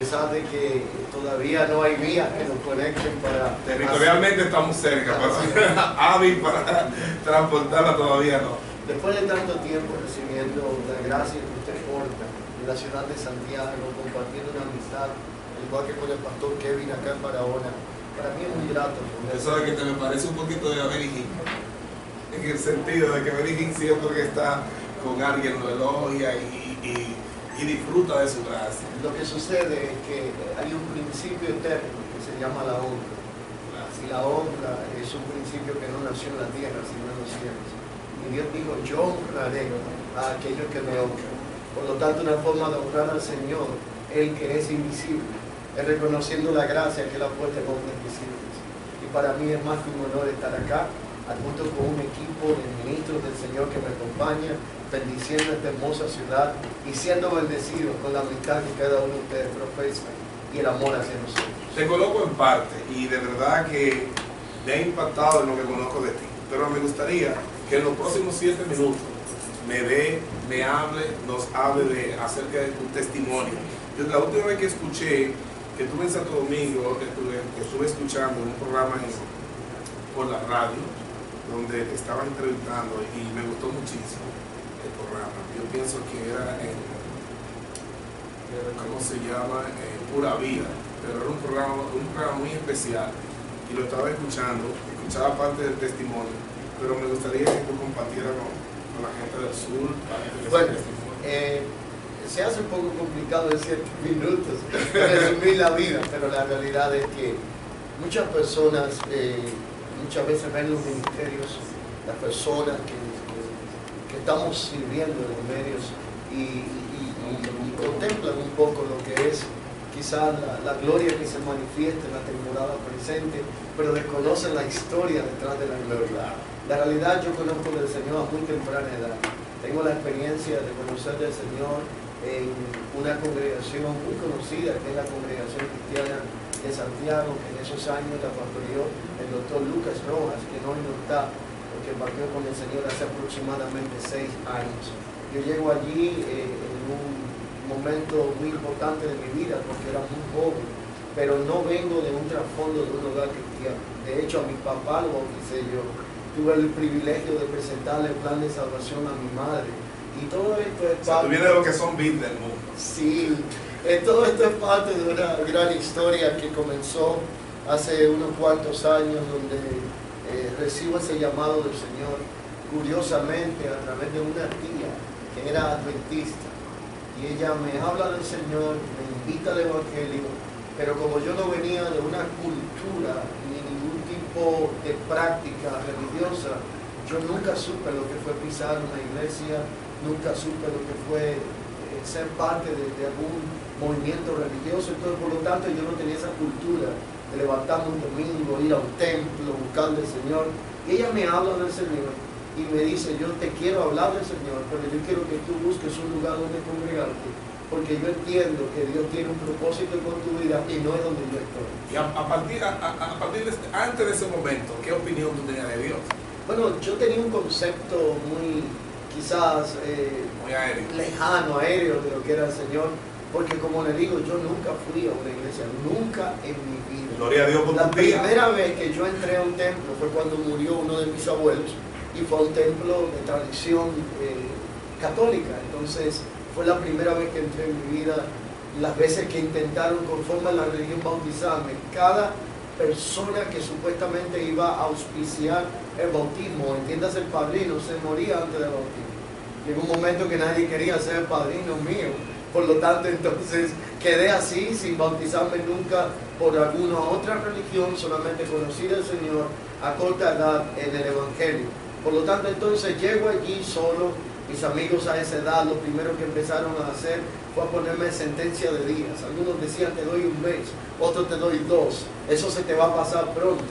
pesar de que todavía no hay vías que nos conecten para... Territorialmente estamos cerca, pero hábil para transportarla todavía no. Después de tanto tiempo recibiendo la gracia que usted porta en la ciudad de Santiago, compartiendo una amistad, al igual que con el pastor Kevin acá en Barahona, para mí es muy grato. Eso es que te me parece un poquito de Benny, en el sentido de que Benny siempre que está con alguien lo elogia y disfruta de su gracia. Lo que sucede es que hay un principio eterno que se llama la honra. Y la honra es un principio que no nació en la tierra, sino en los cielos. Y Dios dijo, yo honraré a aquellos que me honran. Por lo tanto, una forma de honrar al Señor, el que es invisible, es reconociendo la gracia que Él ha puesto en hombres invisibles. Y para mí es más que un honor estar acá, junto con un equipo de ministros del Señor que me acompaña, bendiciendo esta hermosa ciudad y siendo bendecidos con la amistad que cada uno de ustedes profesa y el amor hacia nosotros. Te coloco en parte y de verdad que me ha impactado en lo que conozco de ti, pero me gustaría que en los próximos 7 minutos nos hable acerca de tu testimonio. Yo, la última vez que escuché que estuve en Santo Domingo, que estuve escuchando un programa por la radio donde te estaban entrevistando y me gustó muchísimo el programa. Yo pienso que era ¿cómo se llama? Pura Vida, pero era un programa muy especial y lo estaba escuchaba parte del testimonio, pero me gustaría que tú compartieras con la gente del sur parte de bueno, ese testimonio. Se hace un poco complicado en 7 minutos resumir la vida, pero la realidad es que muchas personas muchas veces ven los ministerios, las personas que estamos sirviendo en los medios y contemplan un poco lo que es quizás la gloria que se manifiesta en la temporada presente, pero desconocen la historia detrás de la gloria. La realidad, yo conozco del Señor a muy temprana edad. Tengo la experiencia de conocer del Señor en una congregación muy conocida, que es la Congregación Cristiana de Santiago, que en esos años la pastoreó el doctor Lucas Rojas, que hoy no está, porque partió con el Señor hace aproximadamente 6 años. Yo llego allí en un momento muy importante de mi vida, porque era muy joven, pero no vengo de un trasfondo de un hogar cristiano. De hecho, a mi papá lo bauticé yo. Tuve el privilegio de presentarle el plan de salvación a mi madre. Y todo esto es parte... Tú vienes de lo que son bits del mundo. Sí, todo esto es parte de una gran historia que comenzó hace unos cuantos años, donde recibo ese llamado del Señor, curiosamente a través de una tía que era adventista. Y ella me habla del Señor, me invita al Evangelio, pero como yo no venía de una cultura ni ningún tipo de práctica religiosa, yo nunca supe lo que fue pisar una iglesia, nunca supe lo que fue ser parte de algún movimiento religioso. Entonces, por lo tanto, yo no tenía esa cultura de levantarme un domingo, ir a un templo, buscar al Señor. Y ella me habla del Señor y me dice, yo te quiero hablar del Señor, pero yo quiero que tú busques un lugar donde congregarte, porque yo entiendo que Dios tiene un propósito con tu vida y no es donde yo estoy. Y antes de ese momento, ¿qué opinión tú tenías de Dios? Bueno, yo tenía un concepto muy, quizás, muy aéreo, lejano, aéreo de lo que era el Señor, porque como le digo, yo nunca fui a una iglesia, nunca en mi vida. Gloria a Dios por La tu vida. primera vez que yo entré a un templo fue cuando murió uno de mis abuelos, y fue un templo de tradición católica. Entonces fue la primera vez que entré en mi vida. Las veces que intentaron conforme a la religión bautizarme, cada persona que supuestamente iba a auspiciar el bautismo, entiéndase el padrino, se moría antes del bautismo. Llegó un momento que nadie quería ser el padrino mío, por lo tanto entonces quedé así sin bautizarme nunca por alguna otra religión, solamente conocí al Señor a corta edad en el Evangelio. Por lo tanto, entonces llego allí solo. Mis amigos a esa edad, lo primero que empezaron a hacer fue a ponerme sentencia de días. Algunos decían, te doy un mes, otros te doy 2. Eso se te va a pasar pronto.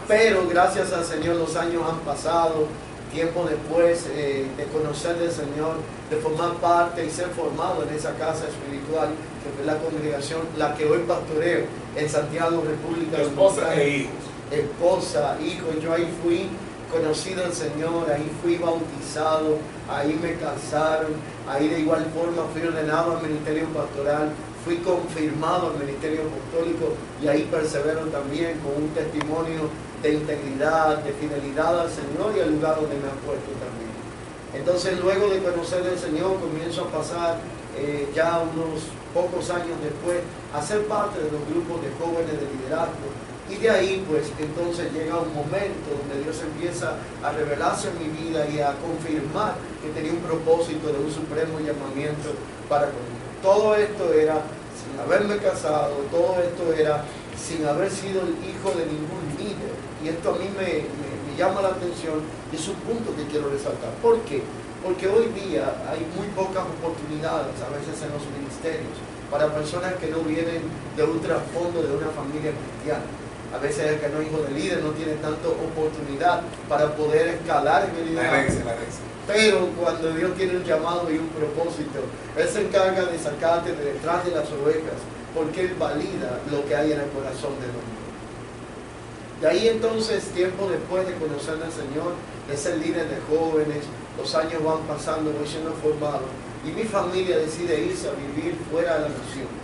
Pero gracias al Señor los años han pasado. Tiempo después de conocer del Señor, de formar parte y ser formado en esa casa espiritual, que fue la congregación, la que hoy pastoreo en Santiago, República Dominicana. Esposa e hijos. Esposa, hijos, yo ahí fui conocido al Señor, ahí fui bautizado, ahí me casaron, ahí de igual forma fui ordenado al ministerio pastoral, fui confirmado al ministerio apostólico y ahí persevero también con un testimonio de integridad, de fidelidad al Señor y al lugar donde me han puesto también. Entonces, luego de conocer al Señor, comienzo a pasar ya unos pocos años después a ser parte de los grupos de jóvenes de liderazgo. Y de ahí, pues, entonces llega un momento donde Dios empieza a revelarse en mi vida y a confirmar que tenía un propósito de un supremo llamamiento para conmigo. Todo esto era sin haberme casado, todo esto era sin haber sido el hijo de ningún líder. Y esto a mí me llama la atención y es un punto que quiero resaltar. ¿Por qué? Porque hoy día hay muy pocas oportunidades a veces en los ministerios para personas que no vienen de un trasfondo de una familia cristiana. A veces el que no es hijo de líder no tiene tanta oportunidad para poder escalar en el liderazgo. Pero cuando Dios tiene un llamado y un propósito, Él se encarga de sacarte de detrás de las ovejas, porque Él valida lo que hay en el corazón del hombre. De ahí entonces, tiempo después de conocer al Señor, de ser líder de jóvenes, los años van pasando, voy siendo formado, y mi familia decide irse a vivir fuera de la nación.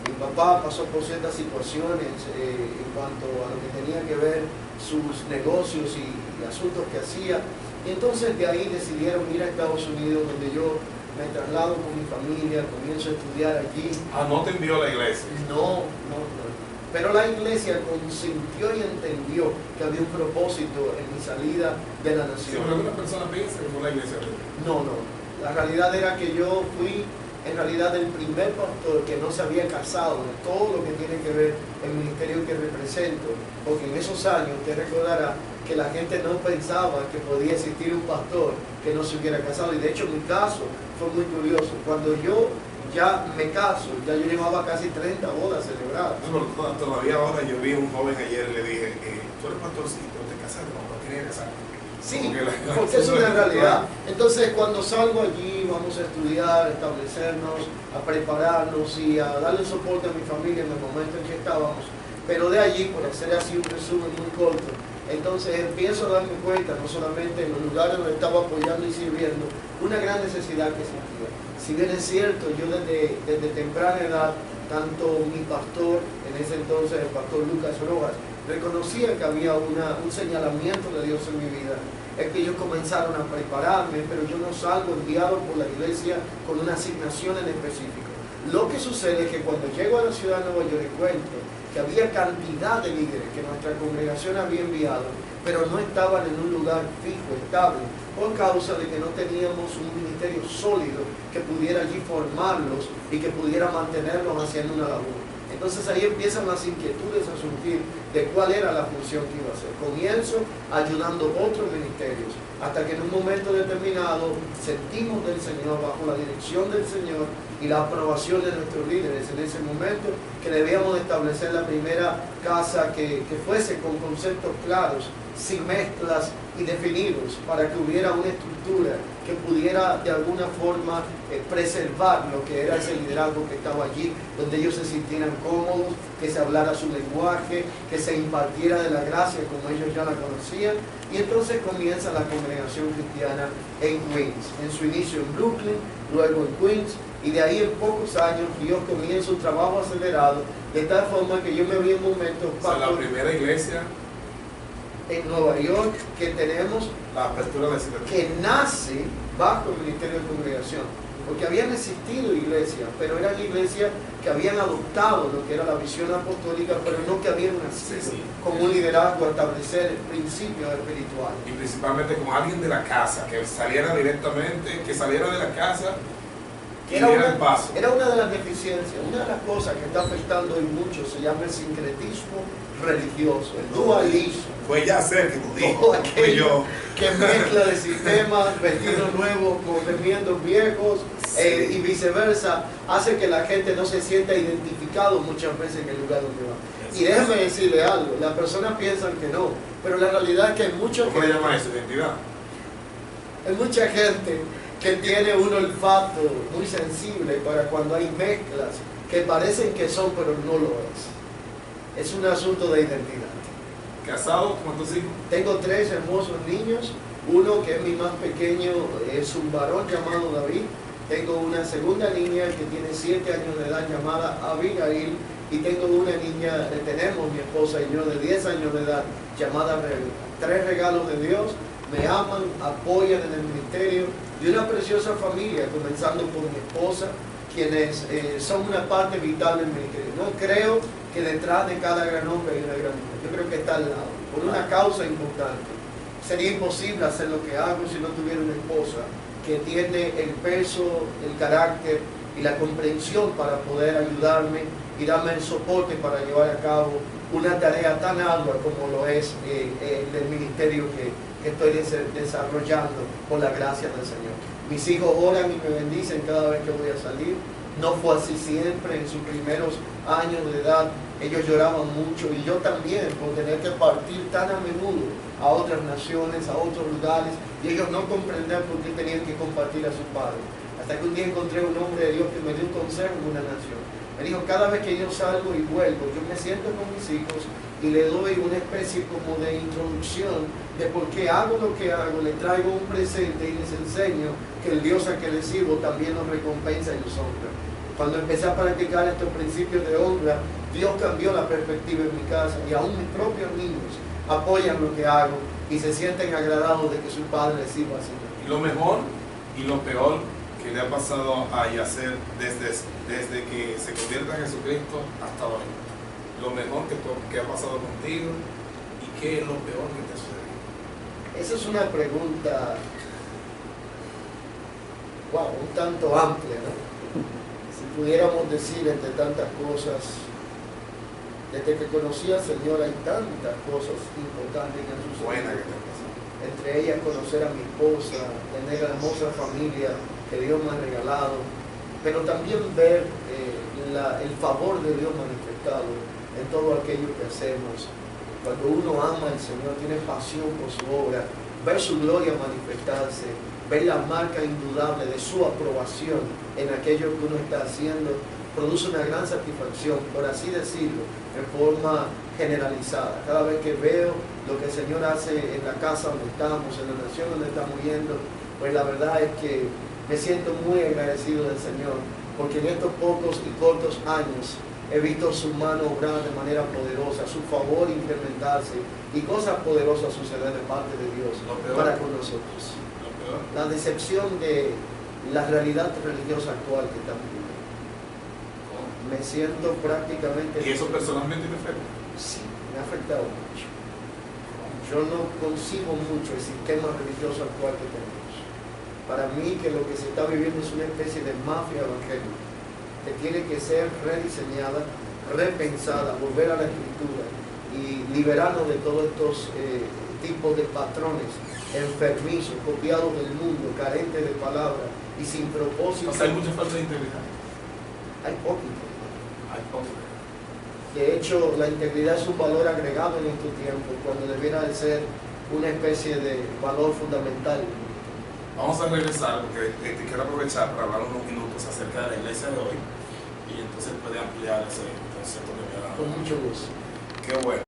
Mi papá pasó por ciertas situaciones en cuanto a lo que tenía que ver sus negocios y asuntos que hacía. Y entonces de ahí decidieron ir a Estados Unidos, donde yo me traslado con mi familia, comienzo a estudiar allí. Ah, ¿no te envió la iglesia? No. Pero la iglesia consintió y entendió que había un propósito en mi salida de la nación. Sí, pero alguna persona piensa que fue la iglesia. No. La realidad era que yo fui en realidad el primer pastor que no se había casado de todo lo que tiene que ver el ministerio que represento, porque en esos años usted recordará que la gente no pensaba que podía existir un pastor que no se hubiera casado, y de hecho mi caso fue muy curioso. Cuando yo ya me caso, ya yo llevaba casi 30 bodas celebradas. No, pero todavía ahora yo vi a un joven ayer y le dije, tú eres pastorcito, te casaste, no tienes que casarte. Sí, porque es una realidad. Entonces, cuando salgo allí, vamos a estudiar, a establecernos, a prepararnos y a darle soporte a mi familia en el momento en que estábamos. Pero de allí, por hacer así un resumen muy corto, entonces empiezo a darme cuenta, no solamente en los lugares donde estaba apoyando y sirviendo, una gran necesidad que sentía. Si bien es cierto, yo desde temprana edad, tanto mi pastor, en ese entonces el pastor Lucas Rojas, reconocía que había un señalamiento de Dios en mi vida. Es que ellos comenzaron a prepararme, pero yo no salgo enviado por la iglesia con una asignación en específico. Lo que sucede es que cuando llego a la ciudad de Nueva York encuentro que había cantidad de líderes que nuestra congregación había enviado, pero no estaban en un lugar fijo, estable, por causa de que no teníamos un ministerio sólido que pudiera allí formarlos y que pudiera mantenerlos haciendo una labor. Entonces ahí empiezan las inquietudes a surgir de cuál era la función que iba a hacer. Comienzo ayudando otros ministerios, hasta que en un momento determinado sentimos del Señor, bajo la dirección del Señor y la aprobación de nuestros líderes en ese momento, que debíamos establecer la primera casa que fuese con conceptos claros, sin mezclas y definidos, para que hubiera una estructura que pudiera de alguna forma preservar lo que era ese liderazgo que estaba allí, donde ellos se sintieran cómodos, que se hablara su lenguaje, que se impartiera de la gracia como ellos ya la conocían. Y entonces comienza la congregación cristiana en Queens, en su inicio en Brooklyn, luego en Queens, y de ahí en pocos años Dios comienza un trabajo acelerado, de tal forma que yo me vi en momentos... O sea, la primera iglesia en Nueva York que tenemos, la apertura de que nace bajo el ministerio de congregación, porque habían existido iglesias, pero eran iglesias que habían adoptado lo que era la visión apostólica, pero no que habían nacido con un liderazgo a establecer principios espirituales. Y principalmente como alguien de la casa, que saliera directamente, que saliera de la casa. Era una de las deficiencias, una de las cosas que está afectando hoy mucho se llama el sincretismo religioso, el dualismo. Pues ya sé que tú dices, yo. Que mezcla de sistemas, vestidos nuevos con remiendos viejos, y viceversa, hace que la gente no se sienta identificado muchas veces en el lugar donde va. Y déjame decirle algo, las personas piensan que no, pero la realidad es que hay mucha gente. ¿Cómo le llama eso? ¿Identidad? Hay mucha gente que tiene un olfato muy sensible para cuando hay mezclas que parecen que son, pero no lo es. Es un asunto de identidad. ¿Casado? ¿Cuántos hijos? Tengo 3 hermosos niños. Uno, que es mi más pequeño, es un varón llamado David, Tengo una segunda niña que tiene 7 años de edad llamada Abigail, y tengo una niña, tenemos mi esposa y yo, de 10 años de edad llamada Rebeca. 3 regalos de Dios, me aman, apoyan en el ministerio, y una preciosa familia, comenzando por mi esposa, quienes son una parte vital del ministerio. No creo que detrás de cada gran hombre hay una gran mujer. Yo creo que está al lado, por una causa importante. Sería imposible hacer lo que hago si no tuviera una esposa que tiene el peso, el carácter y la comprensión para poder ayudarme y darme el soporte para llevar a cabo una tarea tan ardua como lo es el ministerio que estoy desarrollando por la gracia del Señor. Mis hijos oran y me bendicen cada vez que voy a salir. No fue así siempre. En sus primeros años de edad ellos lloraban mucho, y yo también, por tener que partir tan a menudo a otras naciones, a otros lugares, y ellos no comprender por qué tenían que compartir a su padre. Hasta que un día encontré un hombre de Dios que me dio un consejo en una nación. Me dijo: cada vez que yo salgo y vuelvo, yo me siento con mis hijos y le doy una especie como de introducción de por qué hago lo que hago, le traigo un presente y les enseño que el Dios a que le sirvo también los recompensa y los honra. Cuando empecé a practicar estos principios de honra, Dios cambió la perspectiva en mi casa, y aún mis propios niños apoyan lo que hago y se sienten agradados de que su padre les sirva así. Y lo mejor y lo peor que le ha pasado a Yacer desde que se convierte en Jesucristo hasta hoy. Lo mejor que ha pasado contigo, y qué es lo peor que te sucedió. Esa es una pregunta, wow, un tanto amplia, ¿no? Si pudiéramos decir entre tantas cosas, desde que conocí al Señor hay tantas cosas importantes que han sucedido. Buena que te ha pasado. Entre ellas conocer a mi esposa, tener la hermosa familia que Dios me ha regalado, pero también ver el favor de Dios manifestado en todo aquello que hacemos. Cuando uno ama al Señor, tiene pasión por su obra, ver su gloria manifestarse, ver la marca indudable de su aprobación en aquello que uno está haciendo, produce una gran satisfacción, por así decirlo, en forma generalizada. Cada vez que veo lo que el Señor hace en la casa donde estamos, en la nación donde estamos yendo, pues la verdad es que me siento muy agradecido del Señor, porque en estos pocos y cortos años he visto su mano obrar de manera poderosa, su favor incrementarse y cosas poderosas suceder de parte de Dios para con nosotros. La decepción de la realidad religiosa actual que estamos viviendo. Me siento prácticamente... ¿Y eso personalmente te afecta? Sí, me ha afectado mucho. Yo no concibo mucho el sistema religioso actual que tenemos. Para mí, que lo que se está viviendo es una especie de mafia evangélica que tiene que ser rediseñada, repensada, volver a la Escritura y liberarnos de todos estos tipos de patrones enfermizos, copiados del mundo, carentes de palabra y sin propósito. O sea, hay mucha falta de integridad. Hay poco. Hay poco. De hecho, la integridad es un valor agregado en estos tiempos, cuando debiera de ser una especie de valor fundamental. Vamos a regresar, porque te quiero aprovechar para hablar unos minutos acerca de la iglesia de hoy, y entonces puede ampliar ese concepto que me ha dado. Con mucho gusto. Qué bueno.